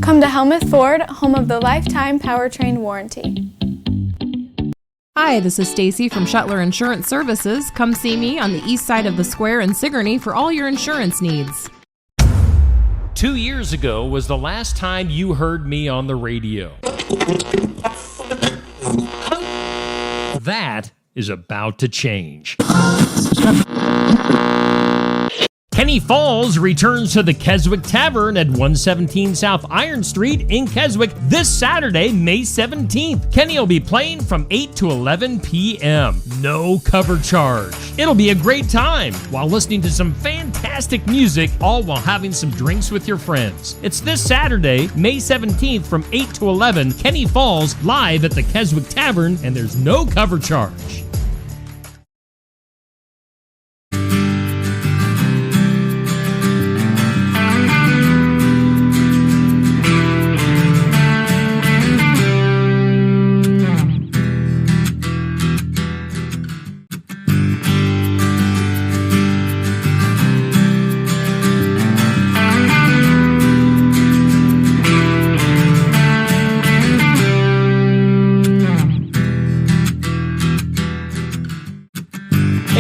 Come to Helmuth Ford, home of the lifetime powertrain warranty. Hi, this is Stacy from Shuttler Insurance Services. Come see me on the east side of the square in Sigourney for all your insurance needs. 2 years ago was the last time you heard me on the radio. That is about to change. Kenny Falls returns to the Keswick Tavern at 117 South Iron Street in Keswick this Saturday, May 17th. Kenny will be playing from 8 to 11 p.m. No cover charge. It'll be a great time while listening to some fantastic music, all while having some drinks with your friends. It's this Saturday, May 17th from 8 to 11, Kenny Falls live at the Keswick Tavern, and there's no cover charge.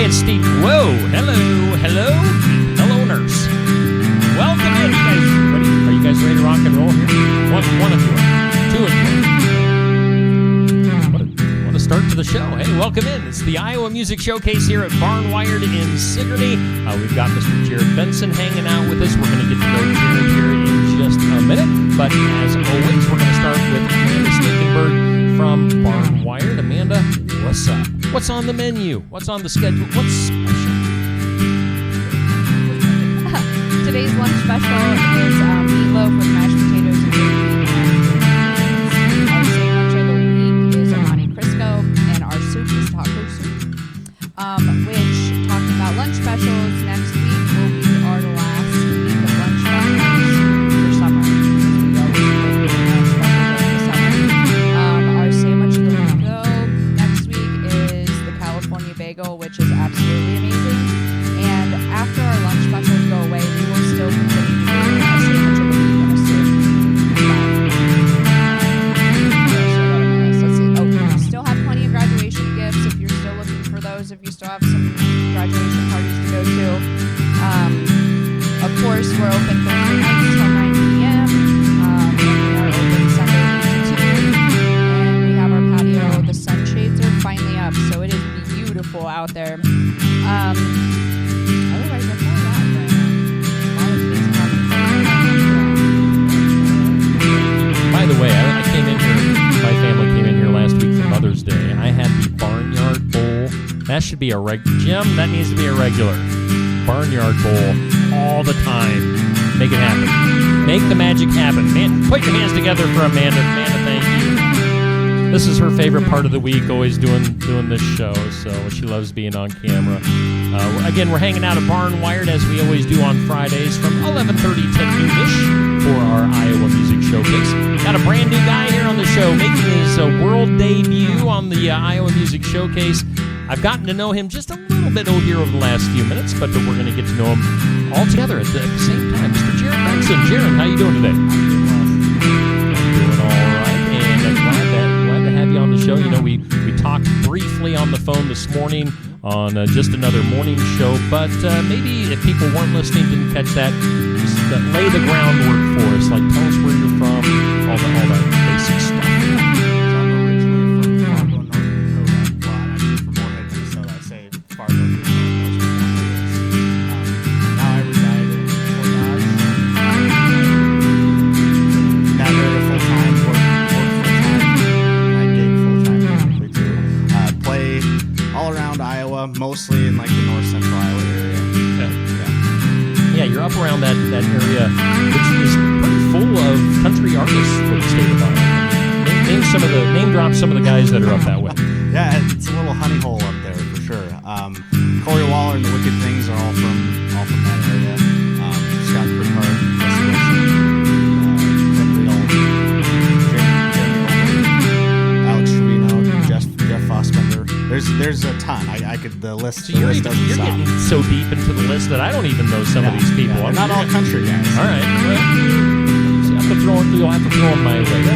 Steve. Whoa, hello, nurse. Welcome in. You guys ready? Are you guys ready to rock and roll here? One of you are. Two of you are. What a start to the show. Hey, welcome in. It's the Iowa Music Showcase here at Barnwired in Sigourney. We've got Mr. Jared Benson hanging out with us. We're going to get to know Jared here in just a minute. But as always, we're going to start with Amanda Stakenberg from Barnwired. Amanda, what's up? What's on the menu? What's on the schedule? What's special? Today's lunch special is meatloaf with mashed potatoes and gravy. Our sandwich of the week is a Monte Crisco, and our soup is taco soup. Which, talking about lunch specials, next week will be our last week of lunch specials for summer. We always do lunch specials over the summer. Our sandwich of the week, though, next week is the California bagel, which is absolutely amazing. And after our lunch specials go away, we will still continue to do a sandwich of the week and a soup. Let's see. Oh, we still have plenty of graduation gifts if you're still looking for those, if you still have some graduation parties to go to. Of course, we're open Thursday nights till 9 p.m. And we are open Sunday 8 to 2. And we have our patio. The sunshades are finally up, so it is beautiful out there. Otherwise, that's all that right now. By the way, I came in here, my family came in here last week for Mother's Day. I had the Barnyard Bowl. That should be a Jim, that needs to be a regular. Barnyard Bowl all the time. Make it happen. Make the magic happen. Man, put your hands together for Amanda. Amanda, thank you. This is her favorite part of the week, always doing this show, so she loves being on camera. Again, we're hanging out at Barnwired, as we always do on Fridays, from 11:30 to noonish for our Iowa Music Showcase. Got a brand new guy here on the show, making his world debut on the Iowa Music Showcase. I've gotten to know him just a little bit here over the last few minutes, but we're going to get to know him all together at the same time. Mr. Jared Benson. Jared, how you doing today? I'm doing all right, and glad to have you on the show. You know, we talked briefly on the phone this morning on just another morning show, but maybe if people weren't listening, didn't catch that, just lay the groundwork for us. Like, tell us where you're from, all that basic stuff. Mostly in like the north central Iowa area. Yeah, you're up around that area, which is pretty full of country artists for the state of Iowa. Name drop some of the guys that are up that way. Yeah, it's a little honey hole up there for sure. Corey Waller and the Wicked Things are all from that area. Scott Crickard, Clint Real, Jeremy Alex Trevino, Jeff Fossbender. There's a ton. The list. So you're getting so deep into the list that I don't even know some of these people. Yeah, not all country guys. All right. Well, see, I'm you'll have to throw them my way. Today's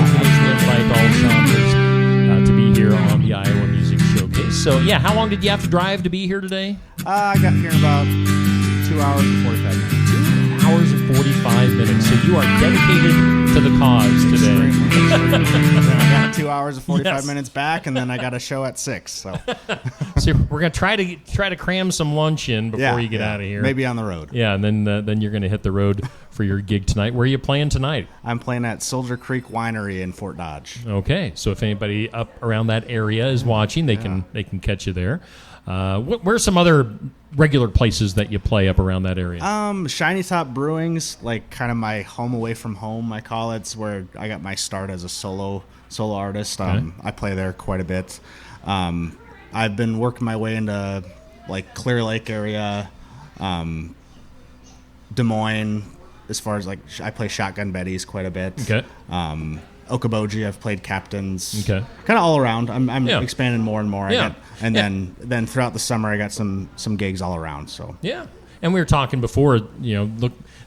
invite all genres to be here on the Iowa Music Showcase. So, yeah, how long did you have to drive to be here today? I got here in about 2 hours and 45 minutes. 2 hours and 45 minutes. So you are dedicated to the cause today. Extremely. Then I got 2 hours and 45 Yes. minutes back, and then I got a show at 6. So So we're gonna try to cram some lunch in before you get out of here. Maybe on the road. Yeah, and then you're gonna hit the road for your gig tonight. Where are you playing tanight? I'm playing at Soldier Creek Winery in Fort Dodge. Okay, so if anybody up around that area is watching, they can catch you there. Where are some other regular places that you play up around that area? Shiny Top Brewing's like kind of my home away from home. I call it. It's where I got my start as a solo artist. I play there quite a bit. I've been working my way into like Clear Lake area, Des Moines. As far as like I play Shotgun Betty's quite a bit. Okay. Okoboji, I've played captains. Okay. Kind of all around. I'm expanding more and more. Yeah. Then throughout the summer, I got some gigs all around. So Yeah, and we were talking before,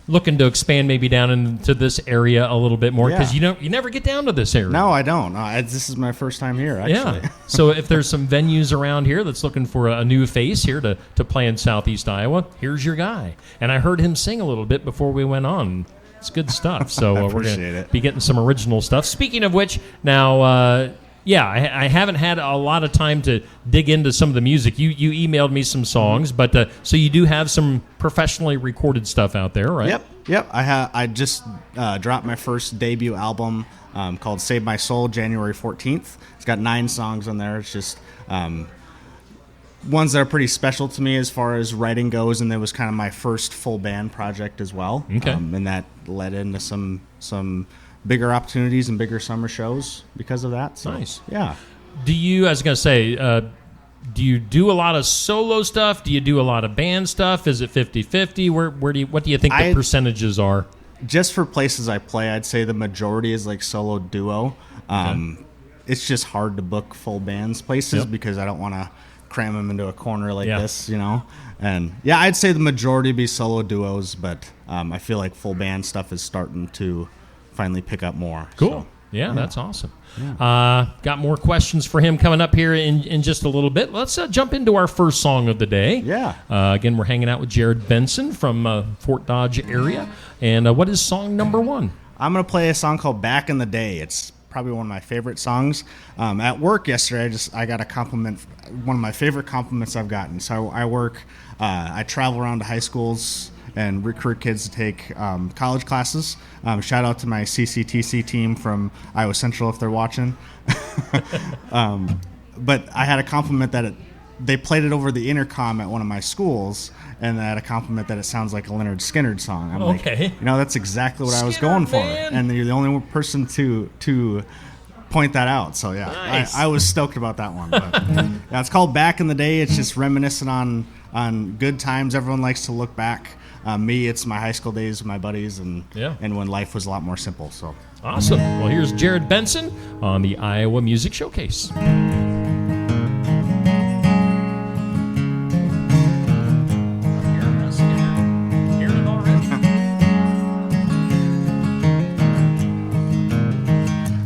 looking to expand maybe down into this area a little bit more because Yeah. you never get down to this area. no, I don't. This is my first time here. Actually. Yeah. So if there's some venues around here that's looking for a new face here to play in Southeast Iowa, here's your guy. And I heard him sing a little bit before we went on. It's good stuff. So we're appreciate going to it. be getting some original stuff. Speaking of which, now, I haven't had a lot of time to dig into some of the music. You emailed me some songs, but so you do have some professionally recorded stuff out there, right? Yep. I just dropped my first debut album called Save My Soul, January 14th. It's got 9 songs on there. It's just ones that are pretty special to me as far as writing goes, and it was kind of my first full band project as well. Okay. And that led into some bigger opportunities and bigger summer shows because of that. So, Nice. Yeah. Do you, I was going to say, do you do a lot of solo stuff? Do you do a lot of band stuff? Is it 50-50? What do you think the percentages are? Just for places I play, I'd say the majority is like solo duo. It's just hard to book full bands places because I don't want to cram them into a corner like this, And yeah, I'd say the majority be solo duos, but I feel like full band stuff is starting to finally pick up more. Cool. So, yeah, that's awesome. Yeah. Got more questions for him coming up here in just a little bit. Let's jump into our first song of the day. Yeah. Again, we're hanging out with Jared Benson from Fort Dodge area. And what is song number 1? I'm going to play a song called Back in the Day. It's probably one of my favorite songs. At work yesterday, I got a compliment, one of my favorite compliments I've gotten. So I travel around to high schools and recruit kids to take college classes. Shout out to my CCTC team from Iowa Central if they're watching. But I had a compliment that they played it over the intercom at one of my schools, and I had a compliment that it sounds like a Leonard Skinner song. I'm like, that's exactly what I was going for. And you're the only person to point that out. So yeah, nice. I was stoked about that one. But yeah, it's called Back in the Day. It's just reminiscent on good times. Everyone likes to look back. Me, it's my high school days with my buddies and when life was a lot more simple. So awesome. Well, here's Jared Benson on the Iowa Music Showcase.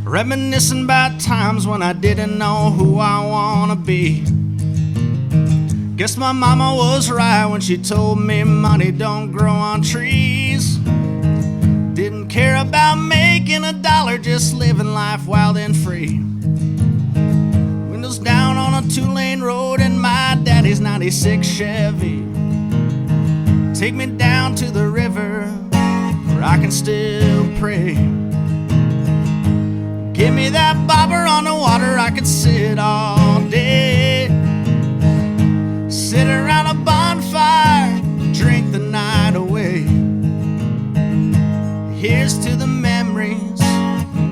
Reminiscing about times when I didn't know who I wanna be. Guess my mama was right when she told me money don't grow on trees. Didn't care about making a dollar, just living life wild and free. Windows down on a 2-lane road in my daddy's 96 Chevy. Take me down to the river where I can still pray. Give me that bobber on the water, I could sit all day. Sit around a bonfire, drink the night away. Here's to the memories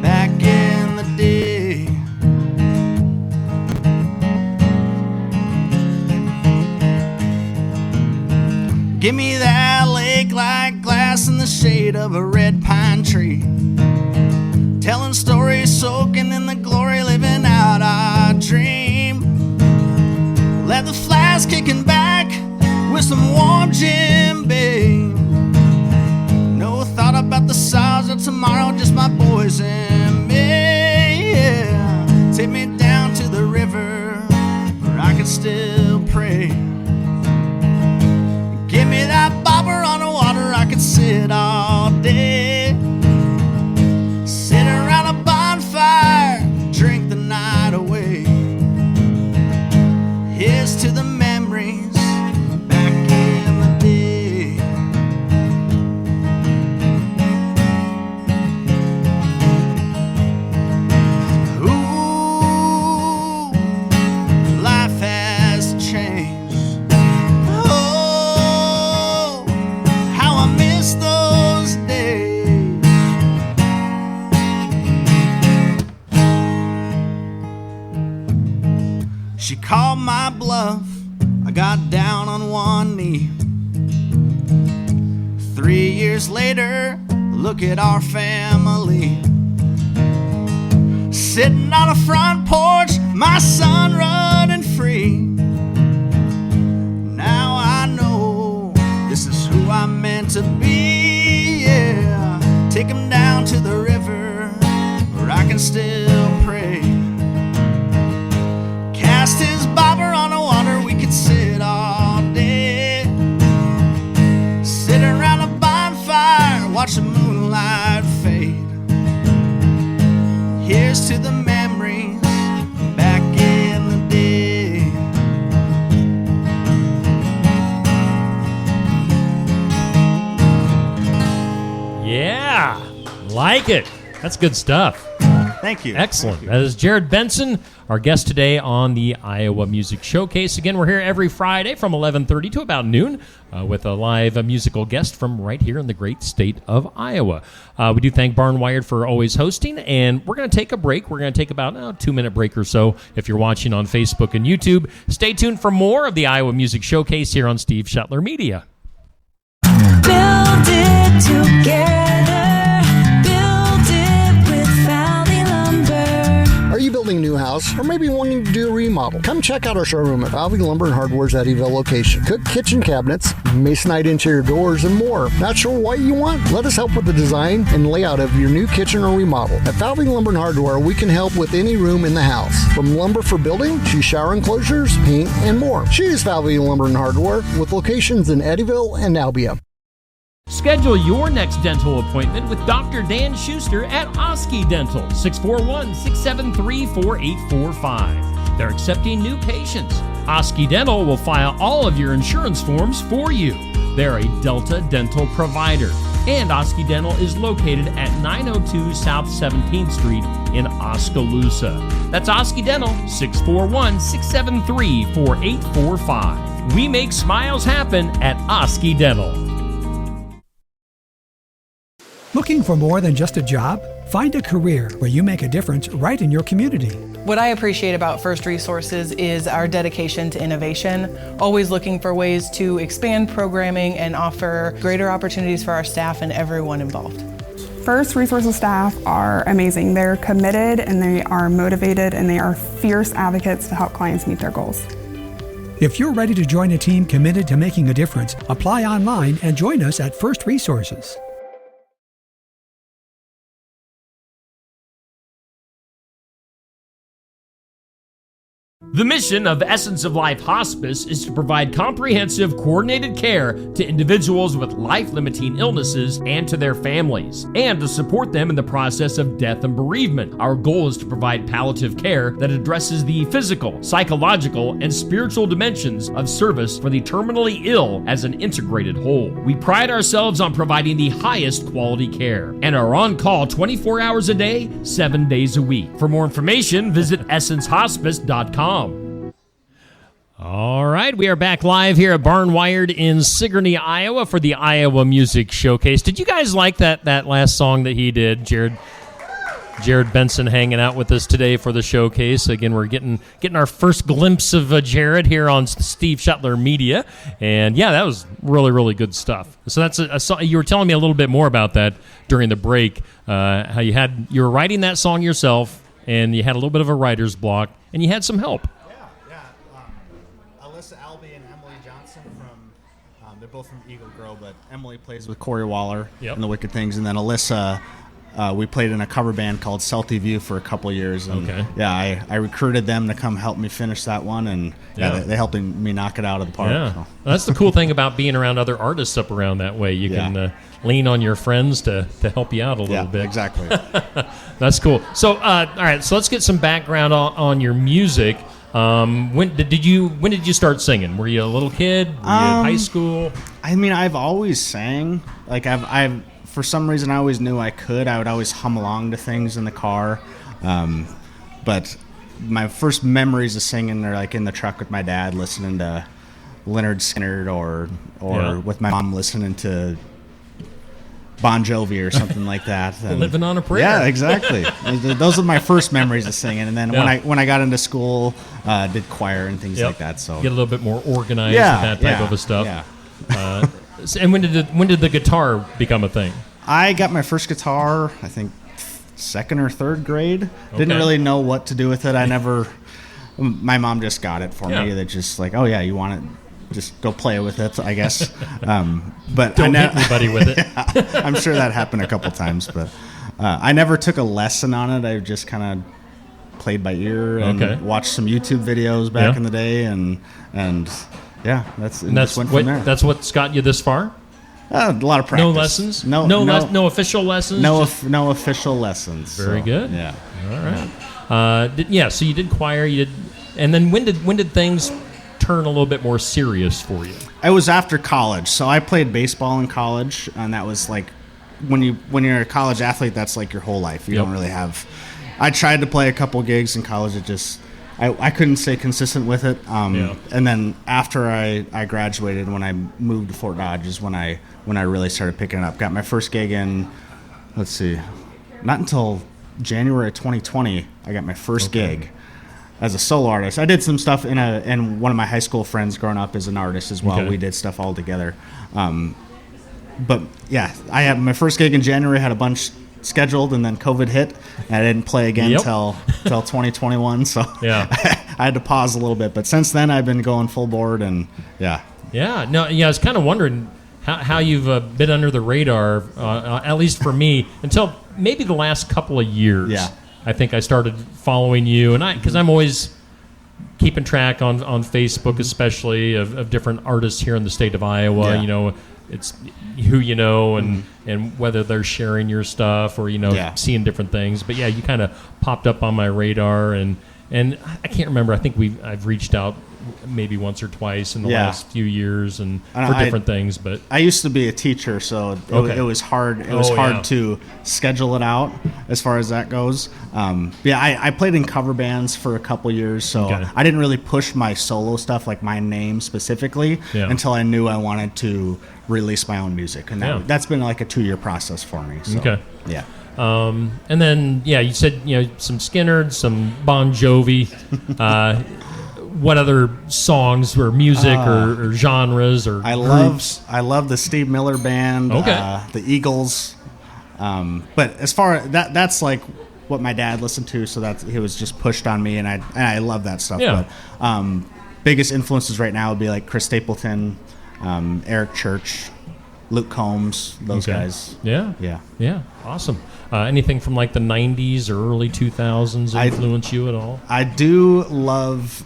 back in the day. Give me that lake-like glass in the shade of a red pine tree. Telling stories, soaking in the glory, living out our dream. Let the flask kicking back with some warm Jim Beam. No thought about the size of tomorrow, just my boys and me. Yeah. Take me down to the river where I can still pray. Give me that bobber on the water, I could sit all day. Sit around a bonfire, drink the night away. Here's to the memories back in the day. Ooh, life has changed. Oh, how I miss those days. She called my bluff, I got down on one knee. 3 years later, look at our family. Sitting on a front porch, my son running free. Now I know this is who I'm meant to be, yeah. Take him down to the river where I can still pray. Cast his bobber on the water, we could sit all day. Sit around a bonfire, watch the moonlight fade. Here's to the memories back in the day. Yeah, like it. That's good stuff. Thank you. Excellent. Thank you. That is Jared Benson, our guest today on the Iowa Music Showcase. Again, we're here every Friday from 11:30 to about noon with a live musical guest from right here in the great state of Iowa. We do thank Barnwired for always hosting, and we're going to take a break. We're going to take about a 2-minute break or so. If you're watching on Facebook and YouTube, stay tuned for more of the Iowa Music Showcase here on Steve Shuttler Media. Build it together. Build it with Valley Lumber. Are you building a new house or maybe wanting to do a remodel? Come check out our showroom at Valley Lumber and Hardware's Eddyville location. Cook kitchen cabinets, masonite interior doors, and more. Not sure what you want? Let us help with the design and layout of your new kitchen or remodel. At Valley Lumber and Hardware, we can help with any room in the house. From lumber for building to shower enclosures, paint, and more. Choose Valley Lumber and Hardware with locations in Eddyville and Albia. Schedule your next dental appointment with Dr. Dan Schuster at Oski Dental, 641-673-4845. They're accepting new patients. Oski Dental will file all of your insurance forms for you. They're a Delta dental provider. And Oski Dental is located at 902 South 17th Street in Oskaloosa. That's Oski Dental, 641-673-4845. We make smiles happen at Oski Dental. Looking for more than just a job? Find a career where you make a difference right in your community. What I appreciate about First Resources is our dedication to innovation, always looking for ways to expand programming and offer greater opportunities for our staff and everyone involved. First Resources staff are amazing. They're committed and they are motivated and they are fierce advocates to help clients meet their goals. If you're ready to join a team committed to making a difference, apply online and join us at First Resources. The mission of Essence of Life Hospice is to provide comprehensive, coordinated care to individuals with life-limiting illnesses and to their families, and to support them in the process of death and bereavement. Our goal is to provide palliative care that addresses the physical, psychological, and spiritual dimensions of service for the terminally ill as an integrated whole. We pride ourselves on providing the highest quality care and are on call 24 hours a day, 7 days a week. For more information, visit essencehospice.com. All right, we are back live here at Barnwired in Sigourney, Iowa for the Iowa Music Showcase. Did you guys like that last song that he did, Jared Benson hanging out with us today for the showcase? Again, we're getting our first glimpse of Jared here on Steve Shuttler Media, and yeah, that was really, really good stuff. So that's a song. You were telling me a little bit more about that during the break, how you were writing that song yourself, and you had a little bit of a writer's block, and you had some help. Alyssa Albee and Emily Johnson from the both from Eagle Grove, but Emily plays with Corey Waller Yep. in the Wicked Things, and then Alyssa, we played in a cover band called Salty View for a couple years. And Okay. Yeah, I recruited them to come help me finish that one, and Yeah. they helped me knock it out of the park. Yeah, So. that's the cool thing about being around other artists up around that way. You Yeah. can lean on your friends to help you out a little Yeah, bit. exactly. That's cool. So, all right. So let's get some background on your music. When did you start singing? Were you a little kid? Were you in high school? I mean, I've always sang. Like I've for some reason I always knew I could. I would always hum along to things in the car. But my first memories of singing are like in the truck with my dad, listening to Leonard Skinner, or Yeah. with my mom listening to Bon Jovi or something like that. And Living on a prayer. Yeah, exactly. Those are my first memories of singing. And then Yeah. when I got into school, did choir and things Yep. like that. So Get a little bit more organized Yeah, with that type yeah, of a stuff. yeah. And when did the guitar become a thing? I got my first guitar, I think, second or third grade. Didn't Okay. really know what to do with it. My mom just got it for Yeah. me. That just like, oh yeah, you want it, just go play with it, I guess. But Don't hit anybody with it. I'm sure that happened a couple times, but I never took a lesson on it. I just kind of played by ear and Okay. watched some YouTube videos back Yeah. in the day, and yeah, And just that's went what from there. that's what's got you this far. A lot of practice. No lessons. No official lessons. No, Just- no official lessons. Very so, good. Yeah. All right. So you did choir. And then when did things turn a little bit more serious for you? I was after college, so I played baseball in college, and that was like when you're a college athlete, that's like your whole life. You Yep. don't really have. I tried to play a couple gigs in college. It just I couldn't stay consistent with it. Yeah. And then after I graduated, when I moved to Fort Dodge, is when I really started picking it up. Got my first gig in, let's see, not until January 2020. I got my first gig as a solo artist. I did some stuff and one of my high school friends growing up is an artist as well. Okay. We did stuff all together. But yeah, I had my first gig in January, had a bunch scheduled, and then COVID hit, and I didn't play again Yep. till 2021. So Yeah. I had to pause a little bit. But since then, I've been going full board, and yeah. Yeah. No. Yeah. I was kind of wondering how you've been under the radar, at least for me, until maybe the last couple of years. Yeah. I think I started following you, and because I'm always keeping track on Facebook, especially of different artists here in the state of Iowa. Yeah. You know, it's who you know and whether they're sharing your stuff or Yeah. seeing different things. But yeah, you kind of popped up on my radar, and I can't remember. I think I've reached out maybe once or twice in the Yeah. last few years and And for I- different things. But I used to be a teacher, so Okay. it was hard. It was Oh, hard yeah. to schedule it out as far as that goes. I played in cover bands for a couple years, so Okay. I didn't really push my solo stuff, like my name specifically, Yeah. until I knew I wanted to release my own music, and Yeah. that's been like a 2-year process for me. So, Okay. yeah. And then you said some Skinner, some Bon Jovi. What other songs or music or genres or I groups? love the Steve Miller Band, Okay. the Eagles. But as far as that's like what my dad listened to, so that he was just pushed on me, and I love that stuff. Yeah. But biggest influences right now would be like Chris Stapleton, Eric Church, Luke Combs, those Okay. guys. Yeah. Yeah. Yeah. Awesome. Anything from like the 90s or early 2000s influence you at all? I do love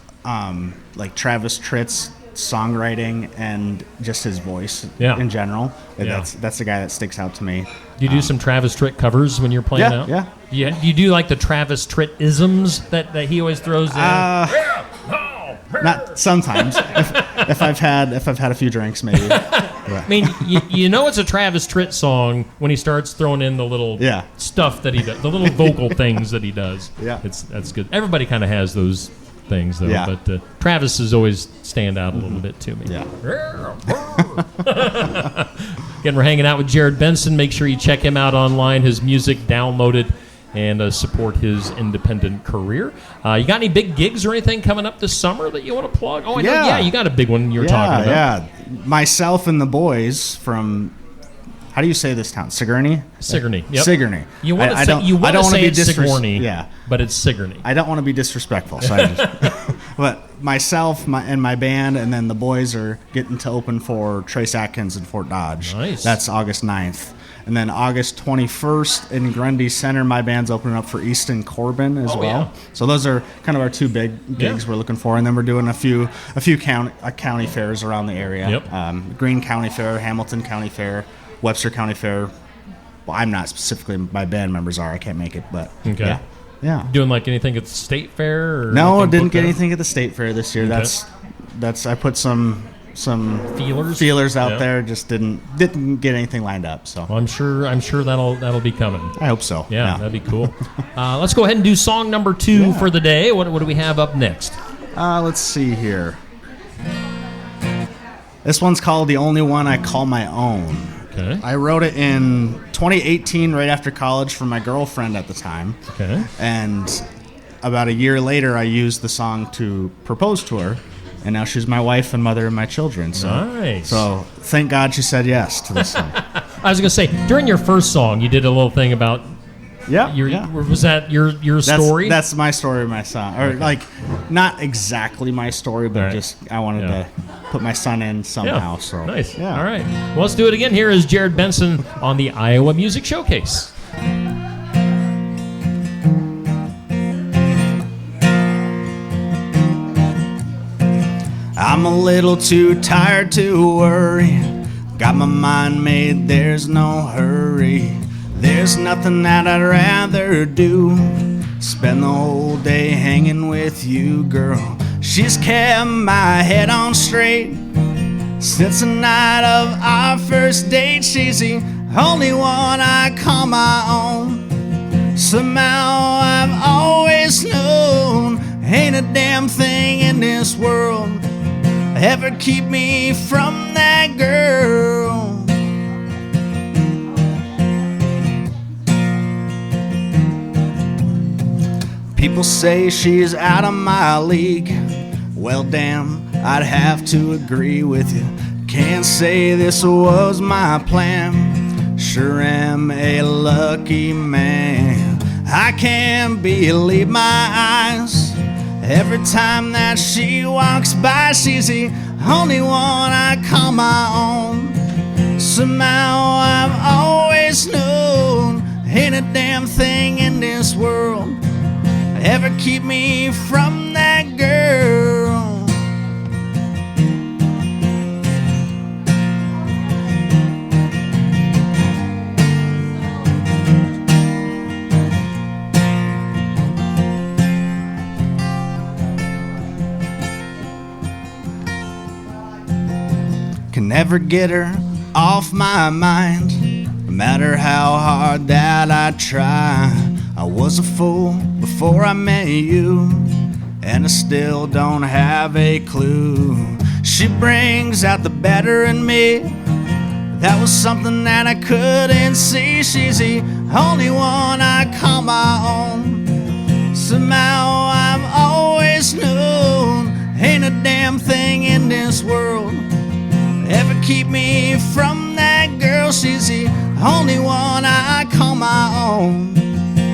like Travis Tritt's songwriting and just his voice Yeah. in general. Yeah. That's the guy that sticks out to me. Do you do some Travis Tritt covers when you're playing Yeah, out? yeah. Do you do like the Travis Tritt isms that he always throws in? Not sometimes. if I've had a few drinks, maybe. I mean, you know it's a Travis Tritt song when he starts throwing in the little Yeah. stuff that he does, the little vocal things that he does. Yeah. That's good. Everybody kind of has those things, though. Yeah. But Travis has always stand out a little bit to me. Yeah. Again, we're hanging out with Jared Benson. Make sure you check him out online. His music downloaded and support his independent career. You got any big gigs or anything coming up this summer that you want to plug? Oh, I know. Yeah. Yeah, you got a big one you were talking about. Yeah, myself and the boys from. How do you say this town? Sigourney. Sigourney. Yep. Sigourney. You want to I say, don't- you I want don't to wanna say be it's Sigourney, Yeah. but it's Sigourney. I don't want to be disrespectful, so I just. But myself and my band, and then the boys are getting to open for Trace Atkins in Fort Dodge. Nice. That's August 9th. And then August 21st in Grundy Center, my band's opening up for Easton Corbin as well. Yeah. So those are kind of our two big gigs we're looking for. And then we're doing a few county fairs around the area. Yep. Greene County Fair, Hamilton County Fair, Webster County Fair. Well, I'm not specifically, my band members are. I can't make it, but Okay. yeah. Doing like anything at the state fair? Or No, anything didn't booked get there? anything at the state fair this year. Okay. That's I put some feelers out there. Just didn't get anything lined up. So Well, I'm sure that'll be coming. I hope so. Yeah, that'd be cool. Let's go ahead and do song number 2 for the day. What do we have up next? Let's see here. This one's called "The Only One I Call My Own." Okay. I wrote it in 2018, right after college, for my girlfriend at the time. Okay. And about a year later, I used the song to propose to her, and now she's my wife and mother of my children. So, Nice. So thank God she said yes to this song. I was going to say, during your first song, you did a little thing about was that your story? That's my story of my son. Or like, not exactly my story, but All right. just I wanted to put my son in somehow. Yeah. So Nice. Yeah. All right. Well, let's do it again. Here is Jared Benson on the Iowa Music Showcase. I'm a little too tired to worry. Got my mind made, there's no hurry. There's nothing that I'd rather do. Spend the whole day hanging with you, girl. She's kept my head on straight since the night of our first date. She's the only one I call my own. Somehow I've always known ain't a damn thing in this world ever keep me from that girl. People say she's out of my league. Well, damn, I'd have to agree with you. Can't say this was my plan. Sure am a lucky man. I can't believe my eyes. Every time that she walks by, she's the only one I call my own. Somehow I've always known ain't a damn thing in this world ever keep me from that girl. Can never get her off my mind, no matter how hard that I try. I was a fool before I met you, and I still don't have a clue. She brings out the better in me. That was something that I couldn't see. She's the only one I call my own. Somehow I've always known ain't a damn thing in this world ever keep me from that girl. She's the only one I call my own.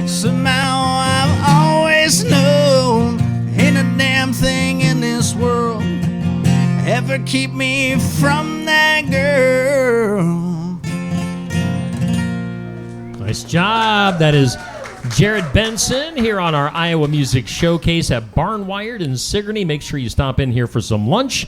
Somehow I've always known ain't a damn thing in this world ever keep me from that girl. Nice job. That is Jared Benson here on our Iowa Music Showcase at Barnwired in Sigourney. Make sure you stop in here for some lunch,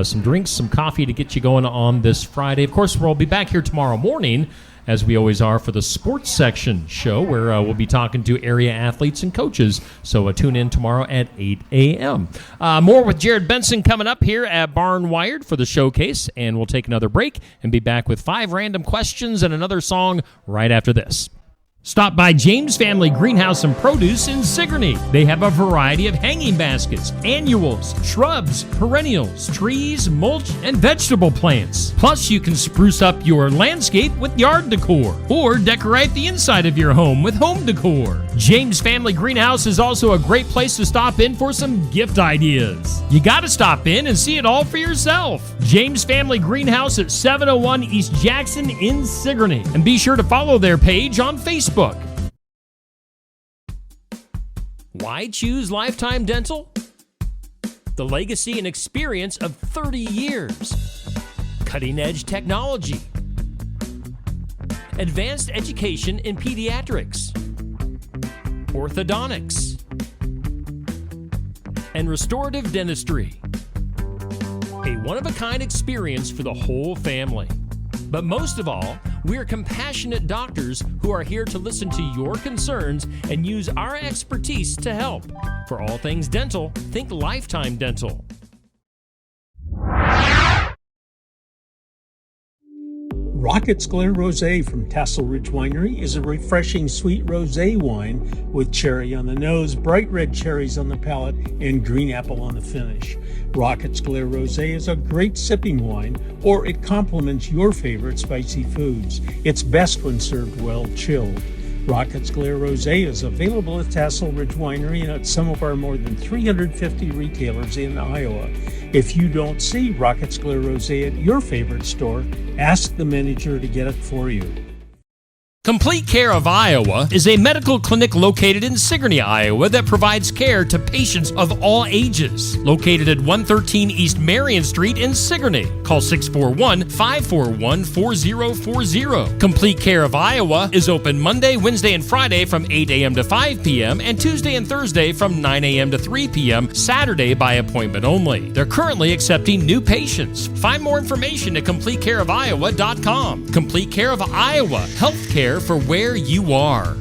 some drinks, some coffee to get you going on this Friday. Of course, we'll be back here tomorrow morning, as we always are, for the sports section show, where we'll be talking to area athletes and coaches. So tune in tomorrow at 8 a.m. More with Jared Benson coming up here at Barnwired for the showcase, and we'll take another break and be back with 5 random questions and another song right after this. Stop by James Family Greenhouse and Produce in Sigourney. They have a variety of hanging baskets, annuals, shrubs, perennials, trees, mulch, and vegetable plants. Plus, you can spruce up your landscape with yard decor or decorate the inside of your home with home decor. James Family Greenhouse is also a great place to stop in for some gift ideas. You gotta stop in and see it all for yourself. James Family Greenhouse at 701 East Jackson in Sigourney. And be sure to follow their page on Facebook. Why choose Lifetime Dental? The legacy and experience of 30 years. Cutting-edge technology. Advanced education in pediatrics. Orthodontics. And restorative dentistry. A one-of-a-kind experience for the whole family. But most of all, we're compassionate doctors who are here to listen to your concerns and use our expertise to help. For all things dental, think Lifetime Dental. Rocket's Glare Rosé from Tassel Ridge Winery is a refreshing sweet rosé wine with cherry on the nose, bright red cherries on the palate, and green apple on the finish. Rocket's Glare Rosé is a great sipping wine, or it complements your favorite spicy foods. It's best when served well chilled. Rocket's Glare Rosé is available at Tassel Ridge Winery and at some of our more than 350 retailers in Iowa. If you don't see Rocket's Glare Rosé at your favorite store, ask the manager to get it for you. Complete Care of Iowa is a medical clinic located in Sigourney, Iowa that provides care to patients of all ages. Located at 113 East Marion Street in Sigourney. Call 641-541-4040. Complete Care of Iowa is open Monday, Wednesday, and Friday from 8 a.m. to 5 p.m. and Tuesday and Thursday from 9 a.m. to 3 p.m. Saturday by appointment only. They're currently accepting new patients. Find more information at CompleteCareOfIowa.com. Complete Care of Iowa. Healthcare for where you are.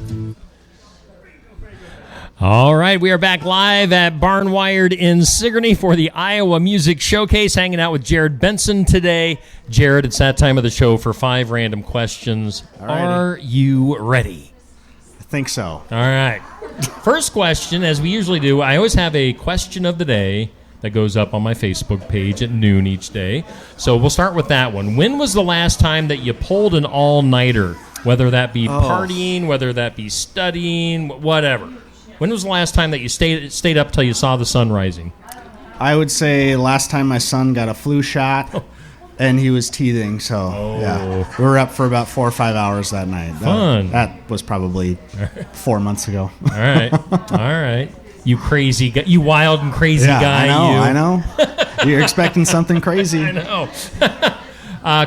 All right, we are back live at Barnwired in Sigourney for the Iowa Music Showcase, hanging out with Jared Benson today. Jared, it's that time of the show for 5 random questions. Are you ready? I think so. All right. First question, as we usually do, I always have a question of the day that goes up on my Facebook page at noon each day. So we'll start with that one. When was the last time that you pulled an all-nighter? Whether that be partying, whether that be studying, whatever. When was the last time that you stayed up till you saw the sun rising? I would say last time my son got a flu shot, and he was teething. So yeah, we were up for about 4 or 5 hours that night. Fun. That was probably 4 months ago. All right, all right. You crazy guy, you wild and crazy guy. I know. You're expecting something crazy. I know.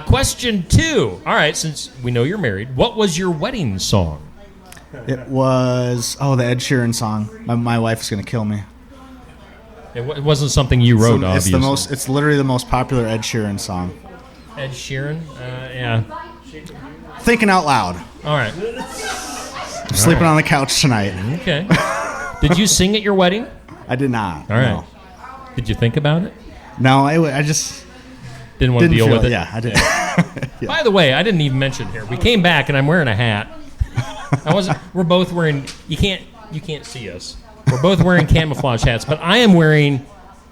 Question 2. All right, since we know you're married, what was your wedding song? It was, the Ed Sheeran song. My wife is going to kill me. It wasn't something you wrote, obviously. It's literally the most popular Ed Sheeran song. Ed Sheeran? Yeah. Thinking out loud. All right. I'm sleeping on the couch tonight. Okay. Did you sing at your wedding? I did not. All right. No. Did you think about it? No, I just... Didn't want to deal with it? Yeah, I did. Yeah. By the way, I didn't even mention here. We came back and I'm wearing a hat. We're both wearing, you can't see us. We're both wearing camouflage hats, but I am wearing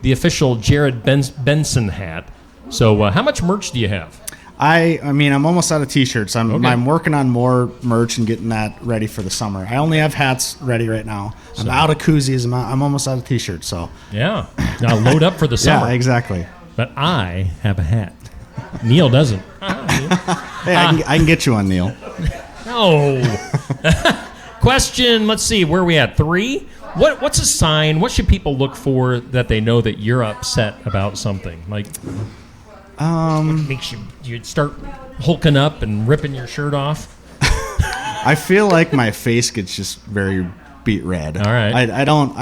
the official Jared Benson hat. So how much merch do you have? I mean, I'm almost out of t-shirts. I'm working on more merch and getting that ready for the summer. I only have hats ready right now. I'm out of koozies. I'm almost out of t-shirts. So yeah, now load up for the summer. Yeah, exactly. But I have a hat. Neil doesn't. Hey, I can get you one, Neil. No. Question, let's see, where are we at? 3? What's a sign? What should people look for that they know that you're upset about something? Like, what makes you start hulking up and ripping your shirt off? I feel like my face gets just very beat red. All right. I don't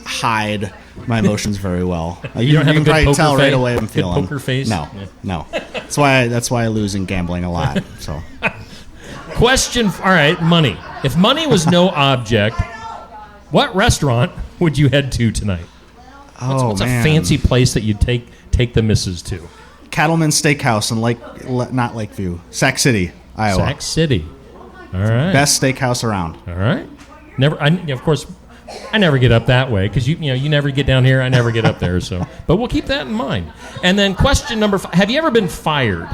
hide my emotions very well. You don't have can a good probably poker tell face? right away I'm Good feeling. poker face? No, Yeah. no. That's why I lose in gambling a lot. So, Question. All right, money. If money was no object, what restaurant would you head to tonight? What's a fancy place that you'd take the missus to? Cattleman Steakhouse in not Lakeview, Sac City, Iowa. Sac City. All right. Best steakhouse around. All right. Of course, I never get up that way because you never get down here. I never get up there. So, but we'll keep that in mind. And then question number 5: have you ever been fired?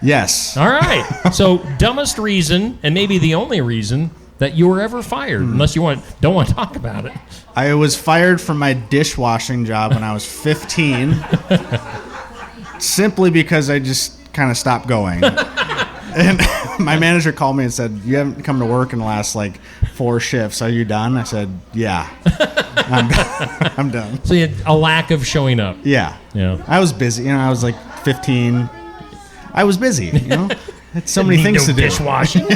Yes. All right. So dumbest reason, and maybe the only reason that you were ever fired, unless you don't want to talk about it. I was fired from my dishwashing job when I was 15, simply because I just kind of stopped going. And my manager called me and said, "You haven't come to work in the last 4 shifts. Are you done?" I said, "Yeah, I'm done." So you had a lack of showing up. Yeah. I was busy. I was 15. I was busy. Had so many things to do. Dishwashing.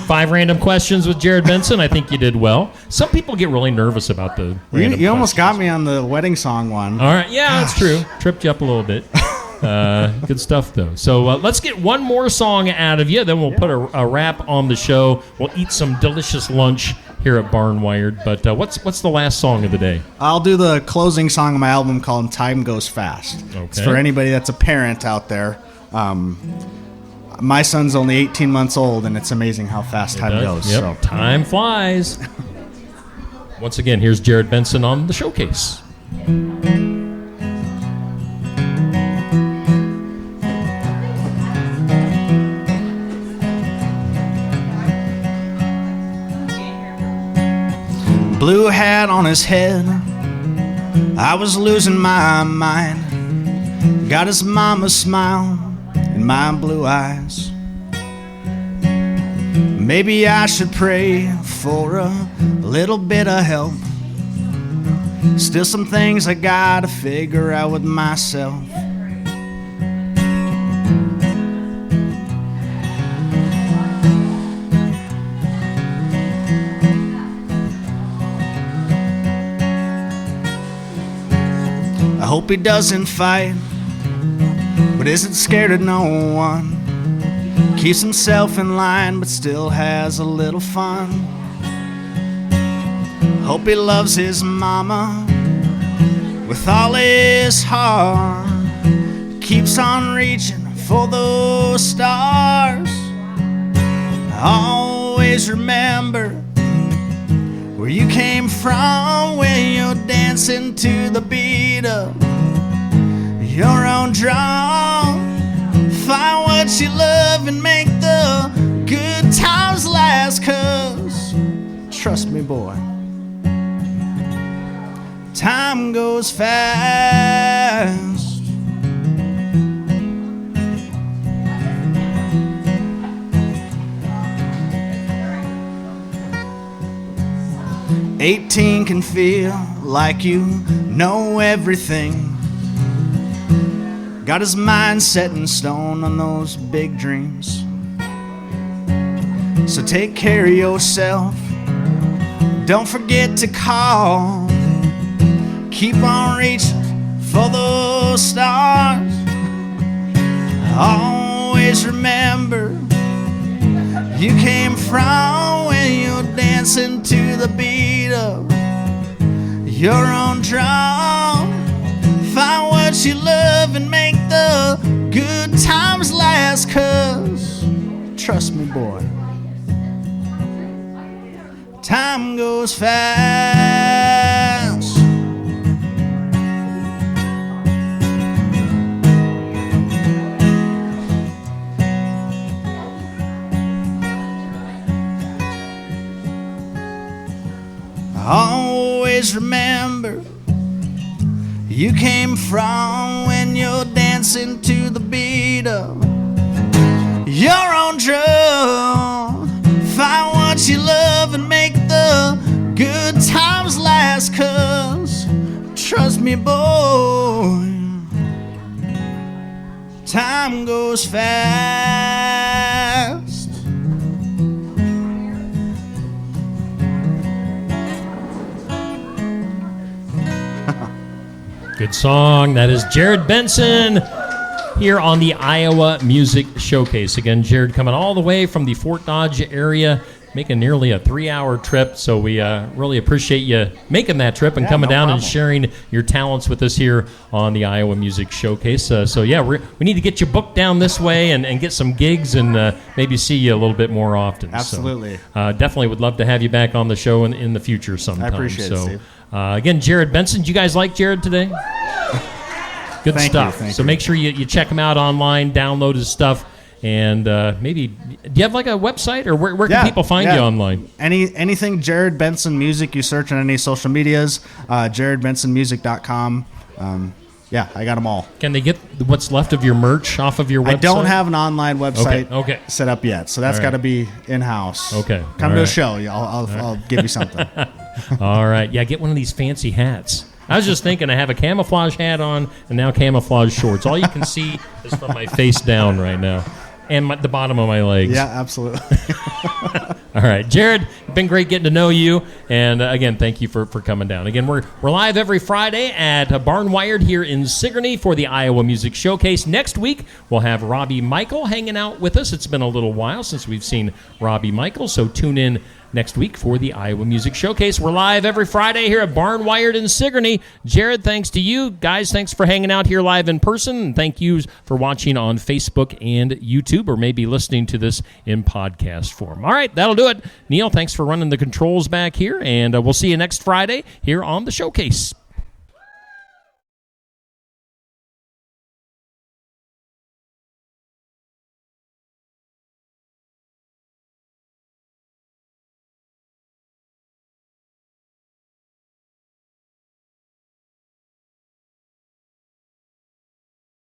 5 random questions with Jared Benson. I think you did well. Some people get really nervous about the random You almost got questions. me on the wedding song one. All right. Yeah, that's true. Tripped you up a little bit. Good stuff, though. So let's get one more song out of you. Then we'll put a wrap on the show. We'll eat some delicious lunch here at Barnwired. But what's the last song of the day? I'll do the closing song of my album called Time Goes Fast. Okay. It's for anybody that's a parent out there. My son's only 18 months old, and it's amazing how fast time goes. Yep. So. Time flies. Once again, here's Jared Benson on the showcase. Blue hat on his head, I was losing my mind. Got his mama's smile in my blue eyes. Maybe I should pray for a little bit of help. Still some things I gotta figure out with myself. I hope he doesn't fight, but isn't scared of no one. Keeps himself in line, but still has a little fun. Hope he loves his mama with all his heart. Keeps on reaching for those stars. Always remember where you came from when you're dancing to the beat of your own drum. Find what you love and make the good times last, 'cause trust me, boy, time goes fast. "18 can feel like you know everything. Got his mind set in stone on those big dreams. So take care of yourself. Don't forget to call. Keep on reaching for those stars. Always remember you came from when you're dancing to the beat of your own drum. Find what you love and make the good times last, 'cause trust me, boy, time goes fast. Always remember you came from when you're dancing to the beat of your own drum. Find what you love and make the good times last, 'cause trust me, boy, time goes fast. Good song. That is Jared Benson here on the Iowa Music Showcase. Again, Jared coming all the way from the Fort Dodge area, making nearly a 3-hour trip. So we really appreciate you making that trip and coming down and sharing your talents with us here on the Iowa Music Showcase. We need to get you booked down this way and get some gigs and maybe see you a little bit more often. Absolutely. So, definitely would love to have you back on the show in the future sometime. I appreciate it, Steve. Again, Jared Benson. Do you guys like Jared today? Good Thank stuff. you. So make sure you check him out online, download his stuff, and maybe, do you have like a website, or where can people find you online? Anything Jared Benson Music, you search on any social medias, jaredbensonmusic.com. Yeah, I got them all. Can they get what's left of your merch off of your website? I don't have an online website Okay. set up yet, so that's All got to right. be in-house. Okay. Come All to a right. show. I'll give you something. All right. Yeah, get one of these fancy hats. I was just thinking I have a camouflage hat on and now camouflage shorts. All you can see is from my face down right now and the bottom of my legs. Yeah, absolutely. All right, Jared, it's been great getting to know you. And again, thank you for coming down. Again, we're live every Friday at Barnwired here in Sigourney for the Iowa Music Showcase. Next week, we'll have Robbie Michael hanging out with us. It's been a little while since we've seen Robbie Michael, so tune in next week for the Iowa Music Showcase. We're live every Friday here at Barnwired in Sigourney. Jared, thanks to you. Guys, thanks for hanging out here live in person. And thank you for watching on Facebook and YouTube, or maybe listening to this in podcast form. All right, that'll do it. Neil, thanks for running the controls back here, and we'll see you next Friday here on the Showcase.